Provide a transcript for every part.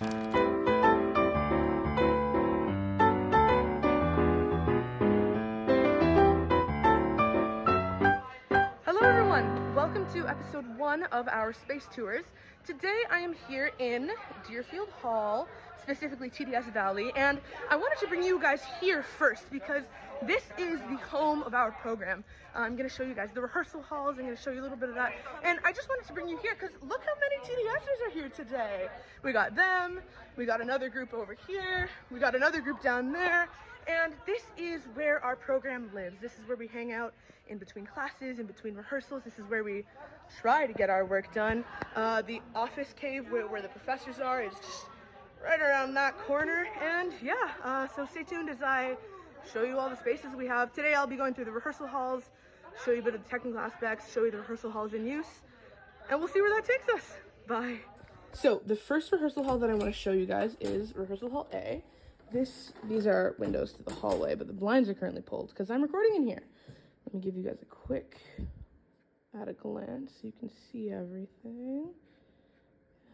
Hello everyone, welcome to episode 1 of our space tours. Today I am here in Deerfield Hall, specifically TDS Valley, and I wanted to bring you guys here first because this is the home of our program. I'm going to show you guys the rehearsal halls. I'm going to show you a little bit of that, and I just wanted to bring you here because look how many TDSers are here today. We got them, we got another group over here, we got another group down there, and this is where our program lives. This is where we hang out in between classes, in between rehearsals. This is where we try to get our work done. The office cave where the professors are is just right around that corner. And yeah, so stay tuned as I show you all the spaces we have. Today I'll be going through the rehearsal halls, show you a bit of the technical aspects, show you the rehearsal halls in use, and we'll see where that takes us. Bye. So the first rehearsal hall that I want to show you guys is rehearsal hall A. These are windows to the hallway, but the blinds are currently pulled because I'm recording in here. Let me give you guys a quick at a glance so you can see everything.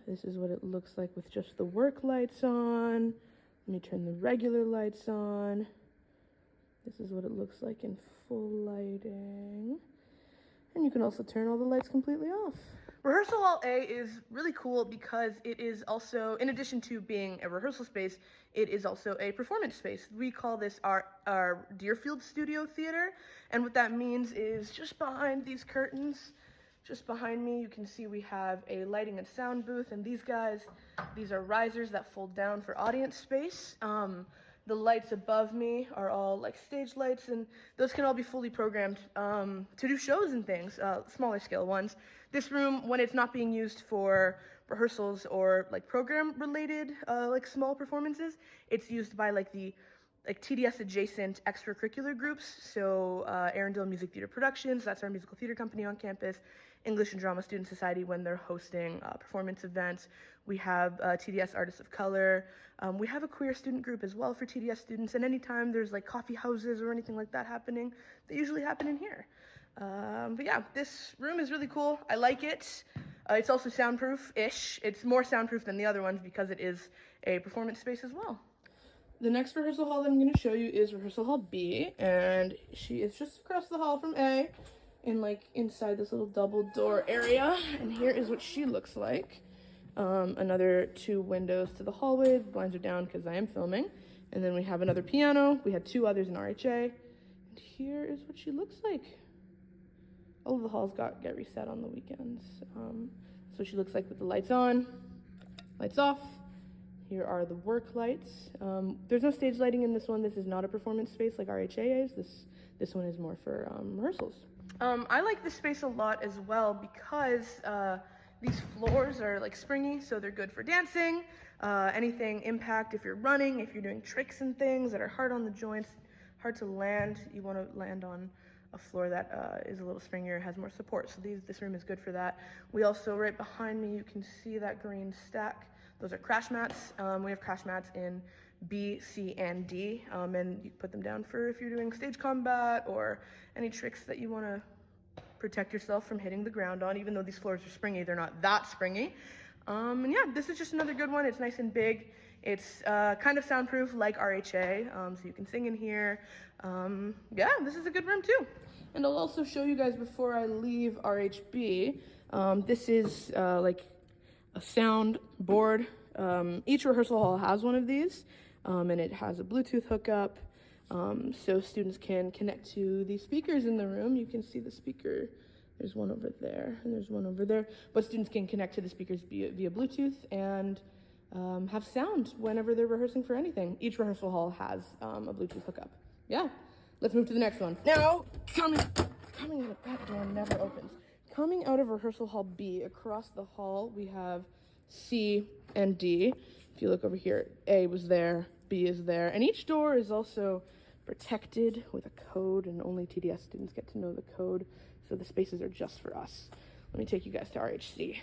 This is what it looks like with just the work lights on. Let me turn the regular lights on. This is what it looks like in full lighting. And you can also turn all the lights completely off. Rehearsal Hall A is really cool because it is also, in addition to being a rehearsal space, it is also a performance space. We call this our Deerfield studio theater. And what that means is just behind these curtains, just behind me, you can see we have a lighting and sound booth. And these are risers that fold down for audience space. The lights above me are all like stage lights, and those can all be fully programmed to do shows and things, smaller scale ones. This room, when it's not being used for rehearsals or like program related like small performances, it's used by like the TDS adjacent extracurricular groups. So Arundel Music Theater Productions, that's our musical theater company on campus. English and Drama Student Society when they're hosting performance events. We have TDS Artists of Color. We have a queer student group as well for TDS students, and anytime there's like coffee houses or anything like that happening, they usually happen in here. But yeah, this room is really cool. I like it. It's also soundproof-ish. It's more soundproof than the other ones because it is a performance space as well. The next rehearsal hall that I'm going to show you is rehearsal hall B, and she is just across the hall from A, inside this little double door area. And here is what she looks like. Another 2 windows to the hallway. The blinds are down because I am filming. And then we have another piano. We had 2 others in RHA. And here is what she looks like. All of the halls get reset on the weekends. So she looks like with the lights on, lights off. Here are the work lights. There's no stage lighting in this one. This is not a performance space like RHA is. This one is more for rehearsals. I like this space a lot as well because these floors are like springy, so they're good for dancing, anything impact if you're running, if you're doing tricks and things that are hard on the joints, hard to land. You want to land on a floor that is a little springier, has more support. So this room is good for that. We also, right behind me, you can see that green stack. Those are crash mats. We have crash mats in B, C, and D, and you put them down for if you're doing stage combat or any tricks that you want to protect yourself from hitting the ground on. Even though these floors are springy, they're not that springy. And yeah, this is just another good one. It's nice and big. It's kind of soundproof like RHA, so you can sing in here. Yeah, this is a good room too. And I'll also show you guys before I leave RHB. This is like a sound board. Each rehearsal hall has one of these, and it has a Bluetooth hookup, so students can connect to the speakers in the room. You can see the speaker. There's one over there, and there's one over there. But students can connect to the speakers via Bluetooth and have sound whenever they're rehearsing for anything. Each rehearsal hall has a Bluetooth hookup. Yeah, let's move to the next one. Now, coming out of that door never opens. Coming out of rehearsal hall B, across the hall, we have C and D. If you look over here, A was there, B is there. And each door is also protected with a code, and only TDS students get to know the code. So the spaces are just for us. Let me take you guys to RHC.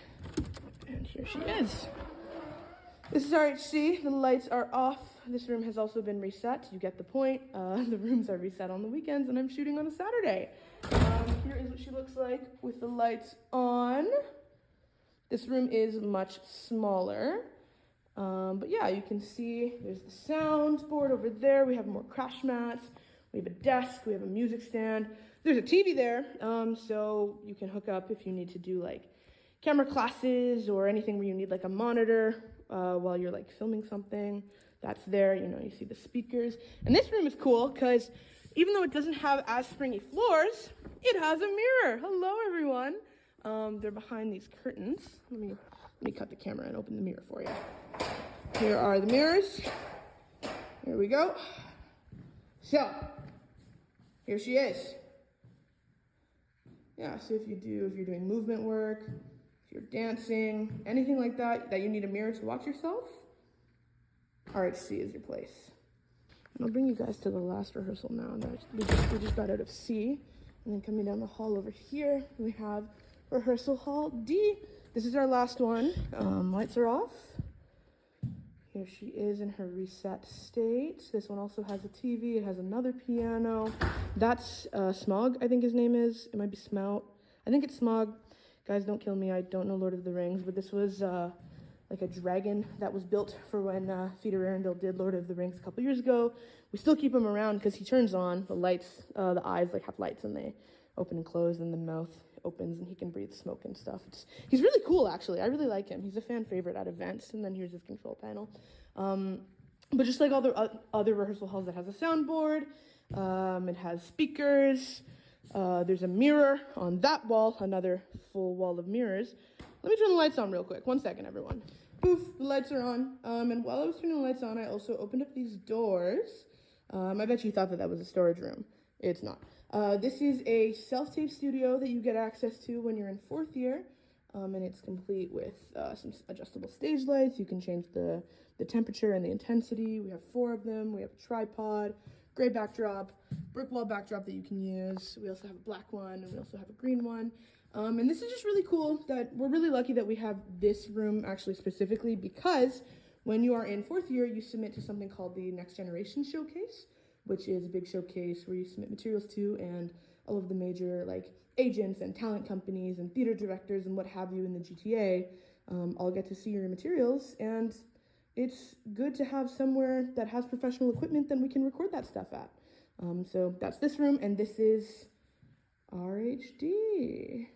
And here she is. This is RHC. The lights are off. This room has also been reset. You get the point. The rooms are reset on the weekends, and I'm shooting on a Saturday. Here is what she looks like with the lights on. This room is much smaller. But yeah, you can see there's the sound board over there. We have more crash mats. We have a desk. We have a music stand. There's a TV there, so you can hook up if you need to do like camera classes or anything where you need like a monitor while you're like filming something. That's there. You know, you see the speakers. And this room is cool because even though it doesn't have as springy floors, it has a mirror. Hello, everyone. They're behind these curtains. Let me cut the camera and open the mirror for you. Here are the mirrors. Here we go. So, here she is. Yeah, so if you're doing movement work, if you're dancing, anything like that you need a mirror to watch yourself, RHC is your place. And I'll bring you guys to the last rehearsal now. We just got out of C, and then coming down the hall over here, we have rehearsal hall D. This is our last one. Lights are off. Here she is in her reset state. This one also has a TV. It has another piano. That's Smog, I think his name is. It might be Smout. I think it's Smog. Guys, don't kill me. I don't know Lord of the Rings, but this was like a dragon that was built for when Peter Arundel did Lord of the Rings a couple years ago. We still keep him around because he turns on. The lights, the eyes like have lights and they open and close, and the mouth opens and he can breathe smoke and stuff. He's really cool, actually. I really like him. He's a fan favorite at events. And then here's his control panel. But just like all the other rehearsal halls, it has a soundboard. It has speakers. There's a mirror on that wall, another full wall of mirrors. Let me turn the lights on real quick. 1 second, everyone. Poof, the lights are on. And while I was turning the lights on, I also opened up these doors. I bet you thought that was a storage room. It's not. This is a self-tape studio that you get access to when you're in 4th year. And it's complete with some adjustable stage lights. You can change the temperature and the intensity. We have 4 of them. We have a tripod, gray backdrop, brick wall backdrop that you can use. We also have a black one, and we also have a green one. And this is just really cool that we're really lucky that we have this room actually specifically, because when you are in 4th year, you submit to something called the Next Generation Showcase, which is a big showcase where you submit materials to, and all of the major like agents and talent companies and theater directors and what have you in the GTA all get to see your materials. And it's good to have somewhere that has professional equipment that we can record that stuff at. So that's this room, and this is RHD.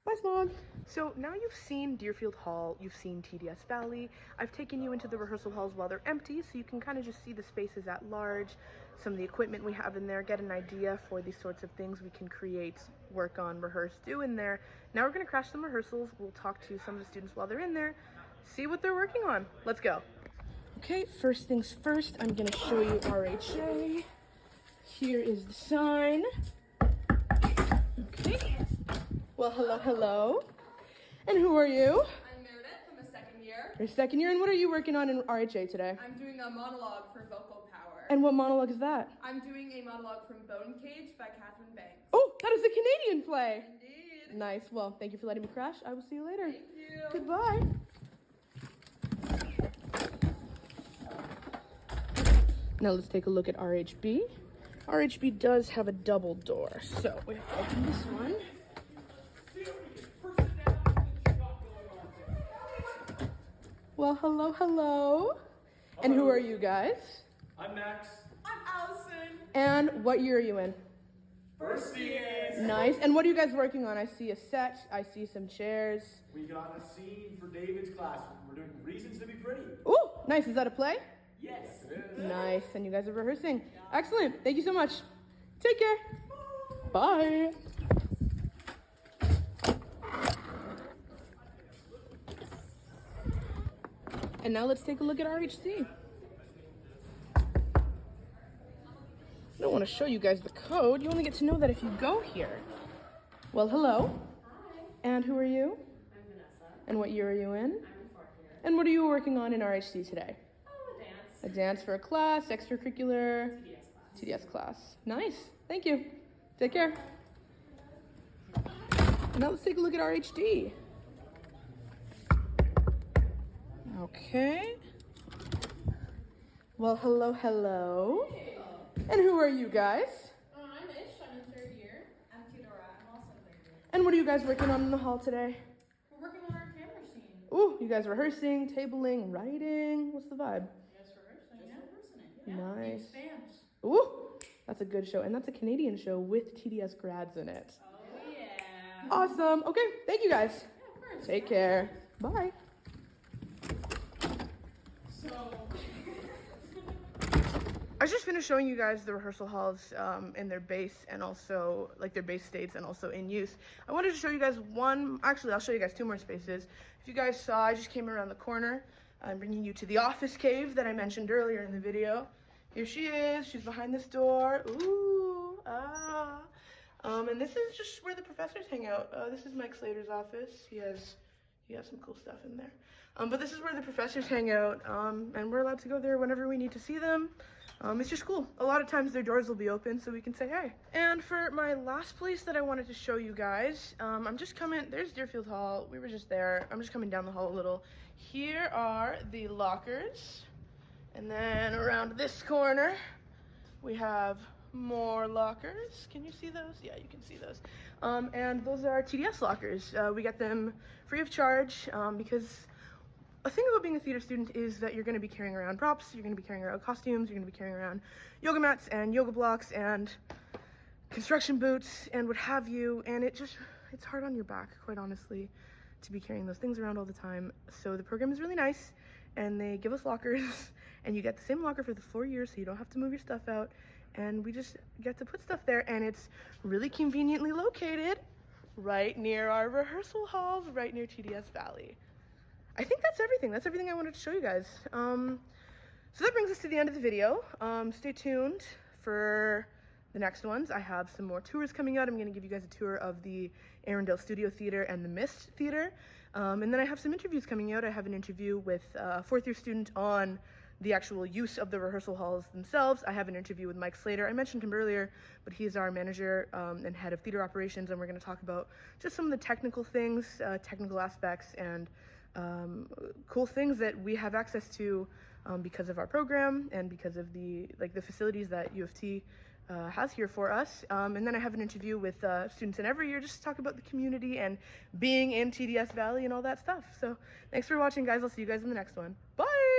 Bye, Smog. So now you've seen Deerfield Hall, you've seen TDS Valley. I've taken you into the rehearsal halls while they're empty, so you can kind of just see the spaces at large, some of the equipment we have in there, get an idea for these sorts of things we can create, work on, rehearse, do in there. Now we're going to crash some rehearsals. We'll talk to some of the students while they're in there, see what they're working on. Let's go. Okay, first things first, I'm going to show you RHA. Here is the sign. Okay. Well, hello, hello. And who are you? I'm Meredith. I'm a 2nd year. You're 2nd year, and what are you working on in RHA today? I'm doing a monologue for vocal power. And what monologue is that? I'm doing a monologue from Bone Cage by Catherine Banks. Oh, that is a Canadian play. Indeed. Nice. Well, thank you for letting me crash. I will see you later. Thank you. Goodbye. Now let's take a look at RHB. RHB does have a double door, so we have to open this one. Well, hello, hello. And who are you guys? I'm Max. I'm Allison. And what year are you in? First year. Nice. And what are you guys working on? I see a set. I see some chairs. We got a scene for David's class. We're doing Reasons to be Pretty. Ooh, nice. Is that a play? Yes, it is. Nice. And you guys are rehearsing. Excellent. Thank you so much. Take care. Bye. And now let's take a look at RHC. I don't want to show you guys the code. You only get to know that if you go here. Well, hello. Hi, And who are you? I'm Vanessa. And what year are you in? I'm in 4th year. And what are you working on in RHC today? Oh, a dance. A dance for a class, extracurricular, TDS class. TDS class. Nice. Thank you. Take care. And now let's take a look at RHD. Okay. Well, hello, hello. Hey. And who are you guys? I'm Ish. I'm in 3rd year. I'm Theodora. I'm also in 3rd year. And what are you guys working on in the hall today? We're working on our camera scene. Ooh, you guys rehearsing, tabling, writing. What's the vibe? Just rehearsing, yeah. Nice. Spanish. Ooh, that's a good show. And that's a Canadian show with TDS grads in it. Oh, yeah. Awesome. Okay, thank you guys. Yeah, of course. Take care. Bye. So, I just finished showing you guys the rehearsal halls in their base and also like their base states and also in use. I wanted to show you guys I'll show you guys two more spaces. If you guys saw, I just came around the corner. I'm bringing you to the office cave that I mentioned earlier in the video. Here she is, she's behind this door. Ooh, ah. And this is just where the professors hang out. This is Mike Slater's office. He has some cool stuff in there. But this is where the professors hang out, and we're allowed to go there whenever we need to see them. It's just cool. A lot of times their doors will be open so we can say hey. And for my last place that I wanted to show you guys, I'm just coming, there's Deerfield Hall. We were just there. I'm just coming down the hall a little. Here are the lockers. And then around this corner, we have more lockers. Can you see those? Yeah, you can see those. And those are TDS lockers. We get them free of charge because a thing about being a theater student is that you're going to be carrying around props, you're going to be carrying around costumes, you're going to be carrying around yoga mats and yoga blocks and construction boots and what have you, and it's hard on your back, quite honestly, to be carrying those things around all the time. So the program is really nice, and they give us lockers, and you get the same locker for the 4 years, so you don't have to move your stuff out, and we just get to put stuff there, and it's really conveniently located right near our rehearsal halls, right near TDS Valley. I think that's everything. That's everything I wanted to show you guys. So that brings us to the end of the video. Stay tuned for the next ones. I have some more tours coming out. I'm going to give you guys a tour of the Arundel Studio Theater and the Mist Theater. And then I have some interviews coming out. I have an interview with a fourth-year student on the actual use of the rehearsal halls themselves. I have an interview with Mike Slater. I mentioned him earlier, but he's our manager and head of theater operations, and we're going to talk about just some of the technical things, technical aspects, and cool things that we have access to because of our program and because of the facilities that U of T has here for us. And then I have an interview with students in every year just to talk about the community and being in TDS Valley and all that stuff. So thanks for watching, guys. I'll see you guys in the next one. Bye!